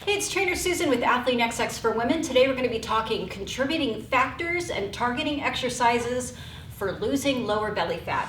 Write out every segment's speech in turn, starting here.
Hey, it's Trainer Susan with Athlean-XX for Women. Today we're going to be talking contributing factors and targeting exercises for losing lower belly fat.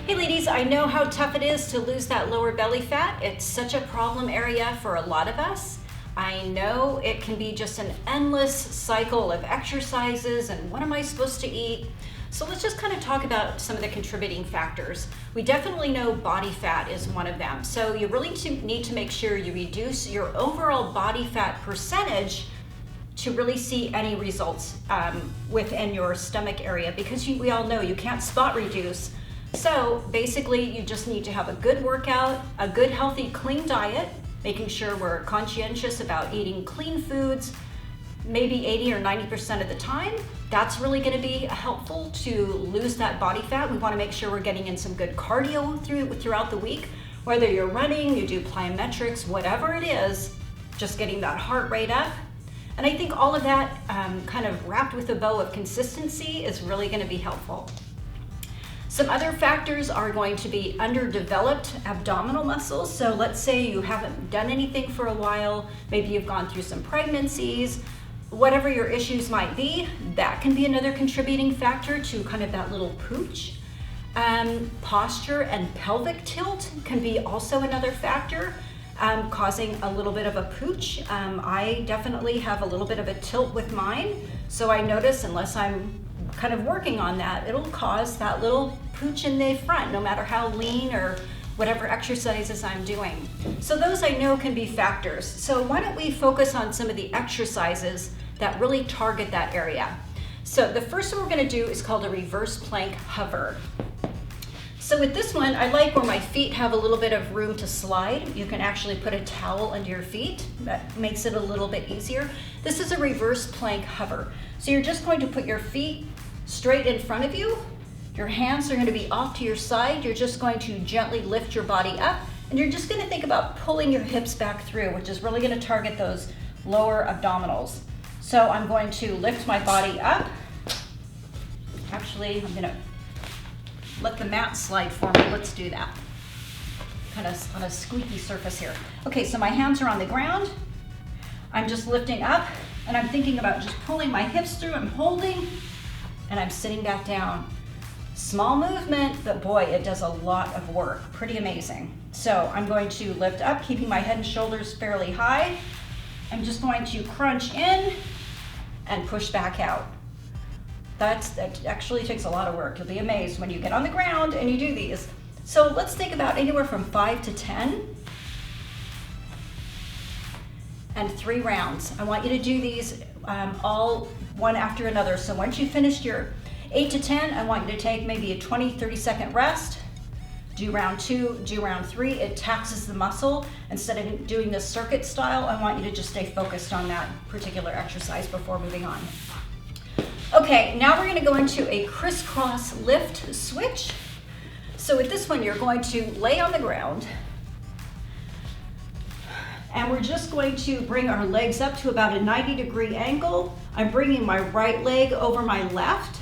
Hey ladies, I know how tough it is to lose that lower belly fat. It's such a problem area for a lot of us. I know it can be just an endless cycle of exercises and what am I supposed to eat? So let's just kind of talk about some of the contributing factors. We definitely know body fat is one of them. So you really need to make sure you reduce your overall body fat percentage to really see any results within your stomach area, because we all know you can't spot reduce. So basically you just need to have a good workout, a good healthy clean diet, making sure we're conscientious about eating clean foods, maybe 80 or 90% of the time. That's really going to be helpful to lose that body fat. We want to make sure we're getting in some good cardio throughout the week, whether you're running, you do plyometrics, whatever it is, just getting that heart rate up. And I think all of that kind of wrapped with a bow of consistency is really going to be helpful. Some other factors are going to be underdeveloped abdominal muscles. So let's say you haven't done anything for a while, maybe you've gone through some pregnancies, whatever your issues might be, that can be another contributing factor to kind of that little pooch. Posture and pelvic tilt can be also another factor causing a little bit of a pooch. I definitely have a little bit of a tilt with mine, so I notice unless I'm kind of working on that, it'll cause that little pooch in the front, no matter how lean or whatever exercises I'm doing. So those I know can be factors. So why don't we focus on some of the exercises that really target that area. So the first one we're going to do is called a reverse plank hover. So with this one, I like where my feet have a little bit of room to slide. You can actually put a towel under your feet. That makes it a little bit easier. This is a reverse plank hover. So you're just going to put your feet straight in front of you. Your hands are going to be off to your side. You're just going to gently lift your body up, and you're just going to think about pulling your hips back through, which is really going to target those lower abdominals. So I'm going to lift my body up. Actually, I'm going to let the mat slide for me. Let's do that. Kind of on a squeaky surface here. Okay, so my hands are on the ground. I'm just lifting up, and I'm thinking about just pulling my hips through. I'm holding, and I'm sitting back down. Small movement, but boy, it does a lot of work. Pretty amazing. So I'm going to lift up, keeping my head and shoulders fairly high. I'm just going to crunch in and push back out. That actually takes a lot of work. You'll be amazed when you get on the ground and you do these. So let's think about anywhere from 5 to 10 and 3 rounds. I want you to do these all one after another. So once you finished your 8 to 10, I want you to take maybe a 20-30 second rest. Do round 2, do round 3. It taxes the muscle. Instead of doing this circuit style, I want you to just stay focused on that particular exercise before moving on. Okay, now we're going to go into a crisscross lift switch. So with this one, you're going to lay on the ground, and we're just going to bring our legs up to about a 90-degree angle. I'm bringing my right leg over my left.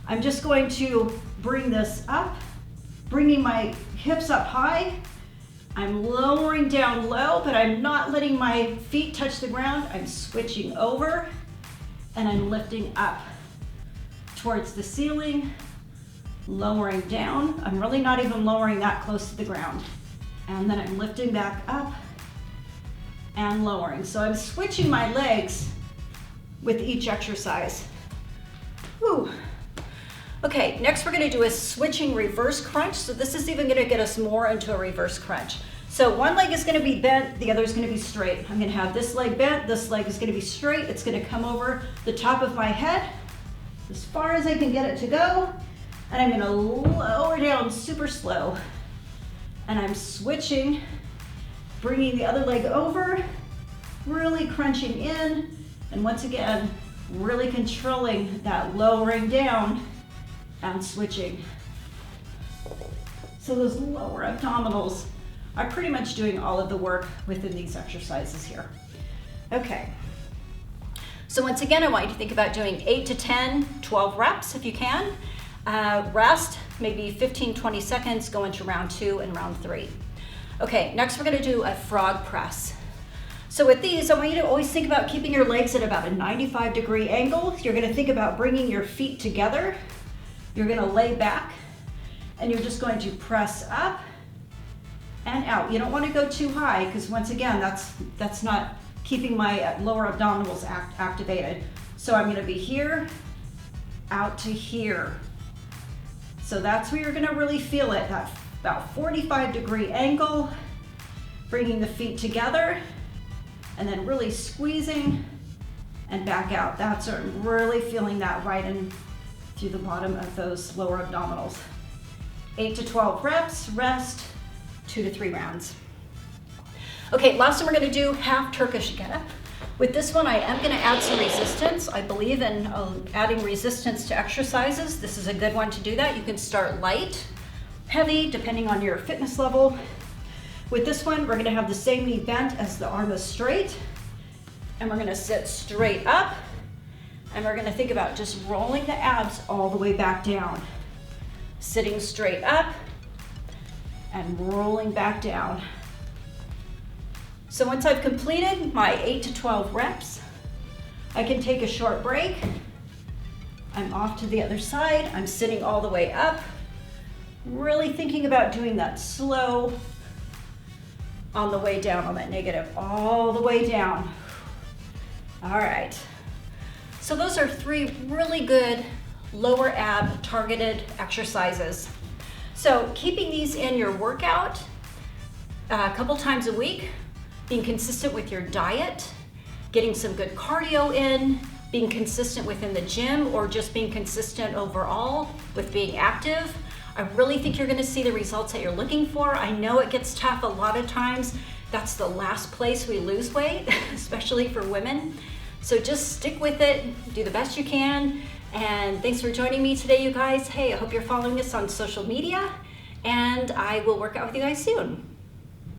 I'm just going to bring this up, bringing my hips up high. I'm lowering down low, but I'm not letting my feet touch the ground. I'm switching over, and I'm lifting up towards the ceiling, lowering down. I'm really not even lowering that close to the ground. And then I'm lifting back up and lowering. So I'm switching my legs with each exercise. Whew. Okay, next we're going to do a switching reverse crunch. So this is even going to get us more into a reverse crunch. So one leg is going to be bent, the other is going to be straight. I'm going to have this leg bent, this leg is going to be straight. It's going to come over the top of my head as far as I can get it to go. And I'm going to lower down super slow. And I'm switching, bringing the other leg over, really crunching in. And once again, really controlling that lowering down and switching. So those lower abdominals are pretty much doing all of the work within these exercises here. Okay, So once again, I want you to think about doing 8 to 10, 12 reps if you can. Rest, maybe 15, 20 seconds, go into round 2 and round 3. Okay, next we're gonna do a frog press. So with these, I want you to always think about keeping your legs at about a 95-degree angle. You're gonna think about bringing your feet together. You're gonna lay back, and you're just going to press up and out. You don't wanna go too high, because once again, that's not keeping my lower abdominals activated. So I'm gonna be here, out to here. So that's where you're gonna really feel it, that about 45-degree angle, bringing the feet together, and then really squeezing and back out. That's really feeling that right in through the bottom of those lower abdominals. 8 to 12 reps, rest, 2 to 3 rounds. Okay, last one we're gonna do half Turkish get-up. With this one, I am gonna add some resistance. I believe in adding resistance to exercises. This is a good one to do that. You can start light, heavy, depending on your fitness level. With this one, we're gonna have the same knee bent as the arm is straight, and we're gonna sit straight up, and we're gonna think about just rolling the abs all the way back down. Sitting straight up, and rolling back down. So once I've completed my 8 to 12 reps, I can take a short break. I'm off to the other side. I'm sitting all the way up, really thinking about doing that slow on the way down, on that negative, all the way down. All right. So those are 3 really good lower ab targeted exercises. So keeping these in your workout a couple times a week, being consistent with your diet, getting some good cardio in, being consistent within the gym, or just being consistent overall with being active, I really think you're gonna see the results that you're looking for. I know it gets tough a lot of times. That's the last place we lose weight, especially for women. So just stick with it, do the best you can, and thanks for joining me today, you guys. Hey, I hope you're following us on social media, and I will work out with you guys soon.